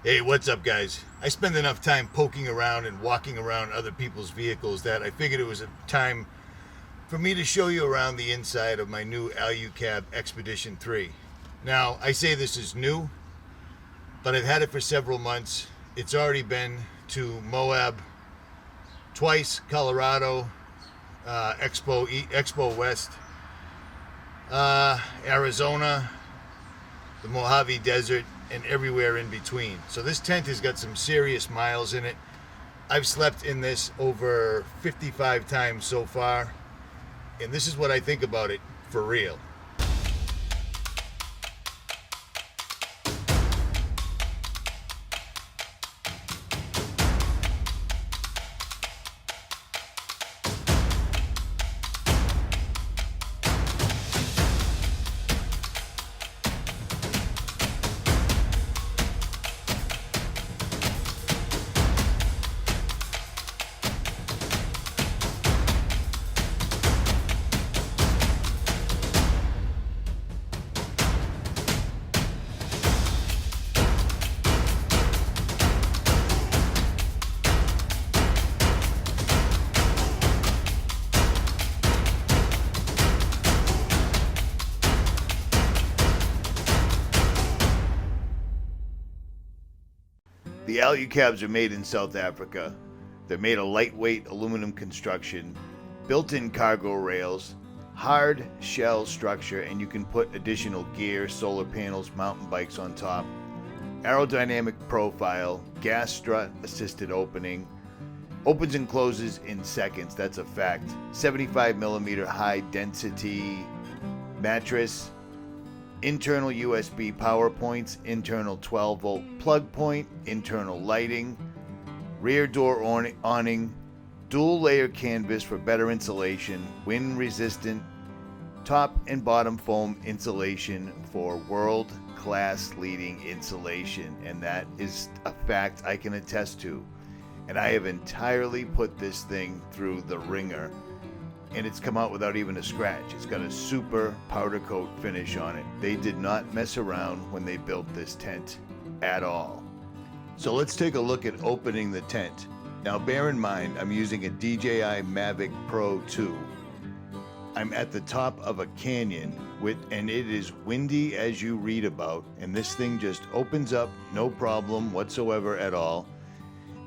Hey, what's up, guys? I spend enough time poking around and walking around other people's vehicles that I figured it was a time for me to show you around the inside of my new ALU cab Expedition 3. Now, I say this is new, but I've had it for several months. It's already been to Moab twice, Colorado, Expo West, Arizona, the Mojave Desert, and everywhere in between. So this tent has got some serious miles in it. I've slept in this over 55 times so far, and this is what I think about it for real. The ALU cabs are made in South Africa. They're made of lightweight aluminum construction, built-in cargo rails, hard shell structure, and you can put additional gear, solar panels, mountain bikes on top. Aerodynamic profile, gas strut assisted opening, opens and closes in seconds, that's a fact. 75mm high density mattress, internal USB power points, internal 12-volt plug point, internal lighting, rear door awning, dual layer canvas for better insulation, wind resistant, top and bottom foam insulation for world class leading insulation, and that is a fact I can attest to. And I have entirely put this thing through the ringer, and it's come out without even a scratch. It's got a super powder coat finish on it. They did not mess around when they built this tent at all. So let's take a look at opening the tent. Now bear in mind, I'm using a DJI Mavic Pro 2. I'm at the top of a canyon and it is windy as you read about, and this thing just opens up, no problem whatsoever at all.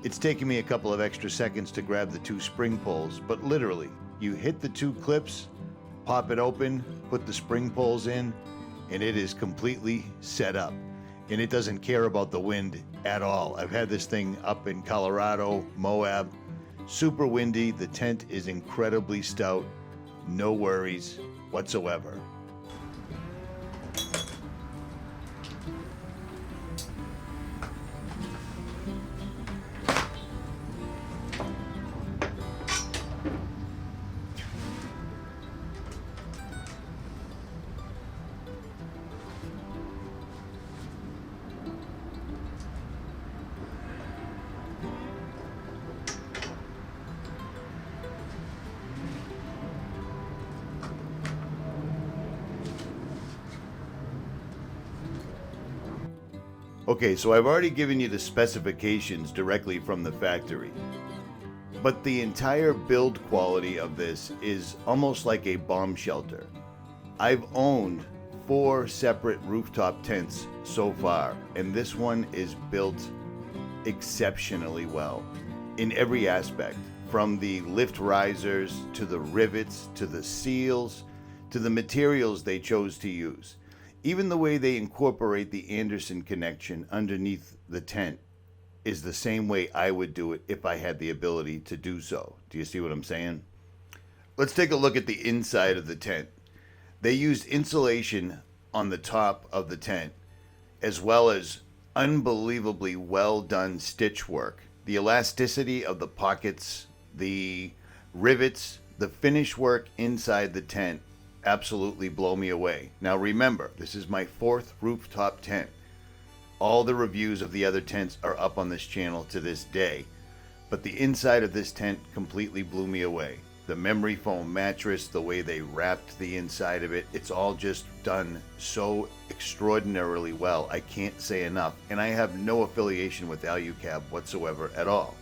It's taken me a couple of extra seconds to grab the two spring poles, but literally, you hit the two clips, pop it open, put the spring poles in, and it is completely set up. And it doesn't care about the wind at all. I've had this thing up in Colorado, Moab, super windy. The tent is incredibly stout. No worries whatsoever. Okay, so I've already given you the specifications directly from the factory, but the entire build quality of this is almost like a bomb shelter. I've owned 4 separate rooftop tents so far, and this one is built exceptionally well in every aspect, from the lift risers to the rivets to the seals to the materials they chose to use. Even the way they incorporate the Anderson connection underneath the tent is the same way I would do it if I had the ability to do so. Do you see what I'm saying? Let's take a look at the inside of the tent. They used insulation on the top of the tent, as well as unbelievably well done stitch work. The elasticity of the pockets, the rivets, the finish work inside the tent absolutely blow me away. Now remember, this is my 4th rooftop tent. All the reviews of the other tents are up on this channel to this day, but the inside of this tent completely blew me away. the memory foam mattress, the way they wrapped the inside of it, it's all just done so extraordinarily well. I can't say enough. And I have no affiliation with ALU Cab whatsoever at all.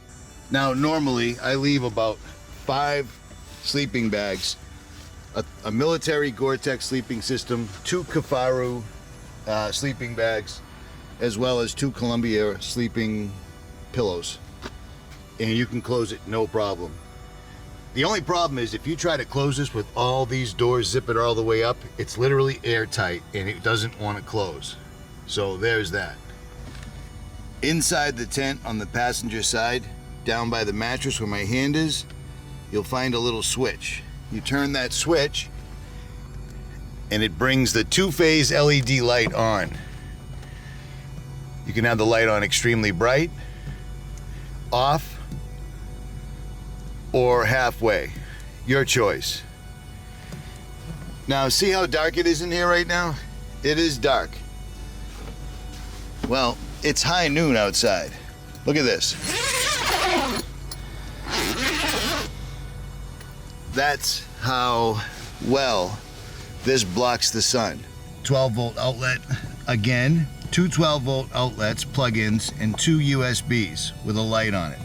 Now, normally I leave about 5 sleeping bags, a military Gore-Tex sleeping system, 2 Kafaru sleeping bags, as well as 2 Columbia sleeping pillows. And you can close it no problem. The only problem is if you try to close this with all these doors, zip it all the way up, it's literally airtight and it doesn't want to close. So there's that. Inside the tent on the passenger side, down by the mattress where my hand is, you'll find a little switch. You turn that switch and it brings the 2-phase LED light on. You can have the light on extremely bright, off, or halfway. Your choice. Now, see how dark it is in here right now? It is dark. Well, it's high noon outside. Look at this. That's how well this blocks the sun. 12-volt outlet. Again, 2 12-volt outlets, plug-ins, and 2 USBs with a light on it.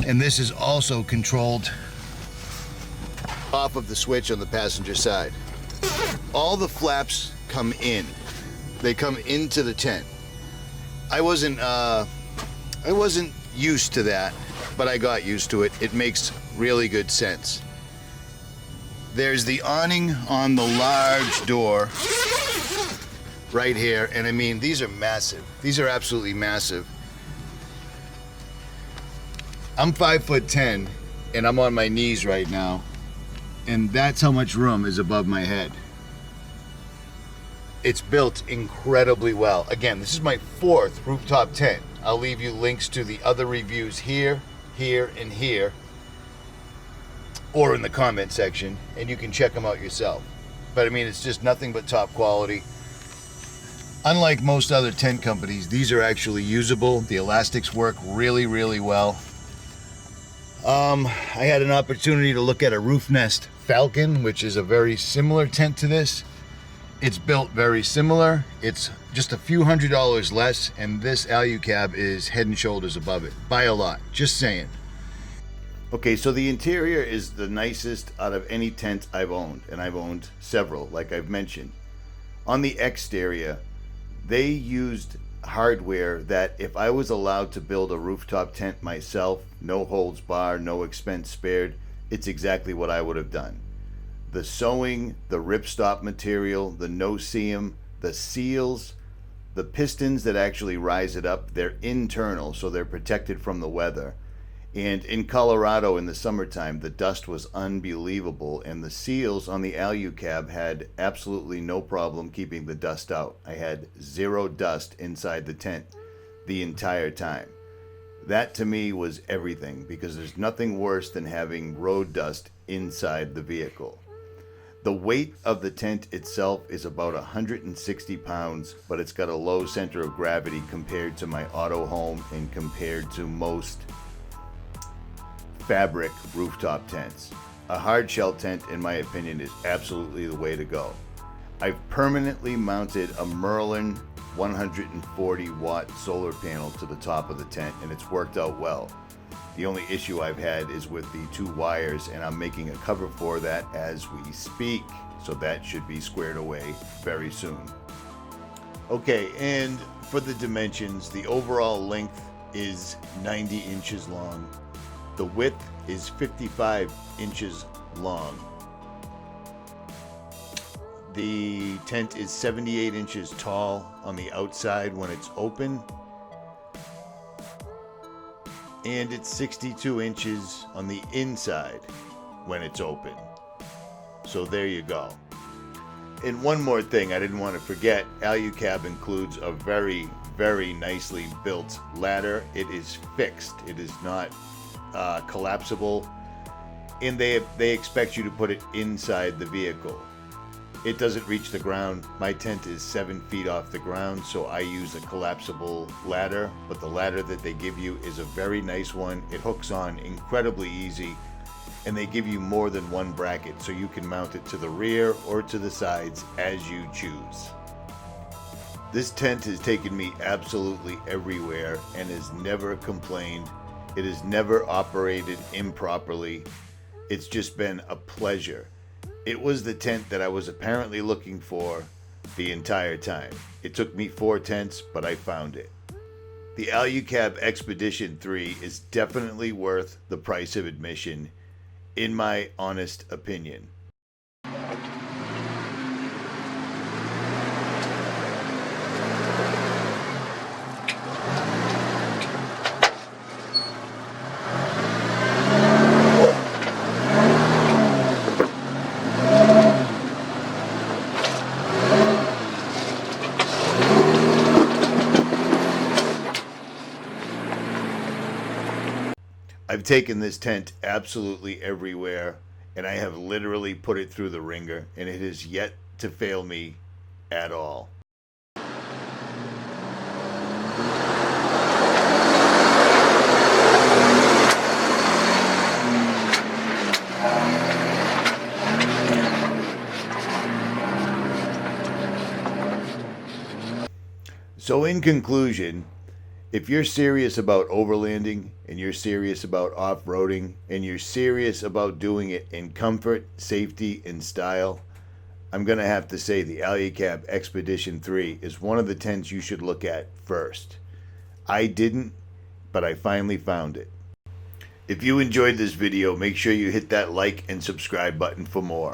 And this is also controlled off of the switch on the passenger side. All the flaps come in. They come into the tent. I wasn't used to that, but I got used to it. It makes really good sense. There's the awning on the large door right here, and I mean, these are massive. These are absolutely massive. I'm 5'10", and I'm on my knees right now, and that's how much room is above my head. It's built incredibly well. Again, this is my 4th rooftop tent. I'll leave you links to the other reviews here, here, and here, or in the comment section, and you can check them out yourself. But I mean, it's just nothing but top quality. Unlike most other tent companies, these are actually usable. The elastics work really, really well. I had an opportunity to look at a Roof Nest Falcon, which is a very similar tent to this. It's built very similar. It's just a few $100s less, and this ALU cab is head and shoulders above it by a lot. Just saying. Okay, so the interior is the nicest out of any tent I've owned, and I've owned several, like I've mentioned. On the exterior, they used hardware that if I was allowed to build a rooftop tent myself, no holds barred, no expense spared, it's exactly what I would have done. The sewing, the ripstop material, the no-seam, the seals, the pistons that actually rise it up, they're internal, so they're protected from the weather. And in Colorado in the summertime, the dust was unbelievable, and the seals on the ALU cab had absolutely no problem keeping the dust out. I had 0 dust inside the tent the entire time. That to me was everything, because there's nothing worse than having road dust inside the vehicle. The weight of the tent itself is about 160 pounds, but it's got a low center of gravity compared to my auto home and compared to most fabric rooftop tents. A hard shell tent, in my opinion, is absolutely the way to go. I've permanently mounted a Merlin 140 watt solar panel to the top of the tent, and it's worked out well. The only issue I've had is with the 2 wires, and I'm making a cover for that as we speak, so that should be squared away very soon. Okay, and for the dimensions, the overall length is 90 inches long. The width is 55 inches long. The tent is 78 inches tall on the outside when it's open, and it's 62 inches on the inside when it's open. So there you go. And one more thing I didn't want to forget, ALU cab includes a very, very nicely built ladder. It is fixed. It is not collapsible, and they expect you to put it inside the vehicle. It doesn't reach the ground. My tent is 7 feet off the ground, so I use a collapsible ladder, but the ladder that they give you is a very nice one. It hooks on incredibly easy, and they give you more than one bracket, so you can mount it to the rear or to the sides as you choose. This tent has taken me absolutely everywhere and has never complained. It has never operated improperly. It's just been a pleasure. It was the tent that I was apparently looking for the entire time. It took me 4 tents, but I found it. The ALU Expedition 3 is definitely worth the price of admission, in my honest opinion. I've taken this tent absolutely everywhere, and I have literally put it through the ringer, and it has yet to fail me at all. So in conclusion, if you're serious about overlanding and you're serious about off-roading and you're serious about doing it in comfort, safety, and style, I'm going to have to say the ALU Expedition 3 is one of the tents you should look at first. I didn't, but I finally found it. If you enjoyed this video, make sure you hit that like and subscribe button for more.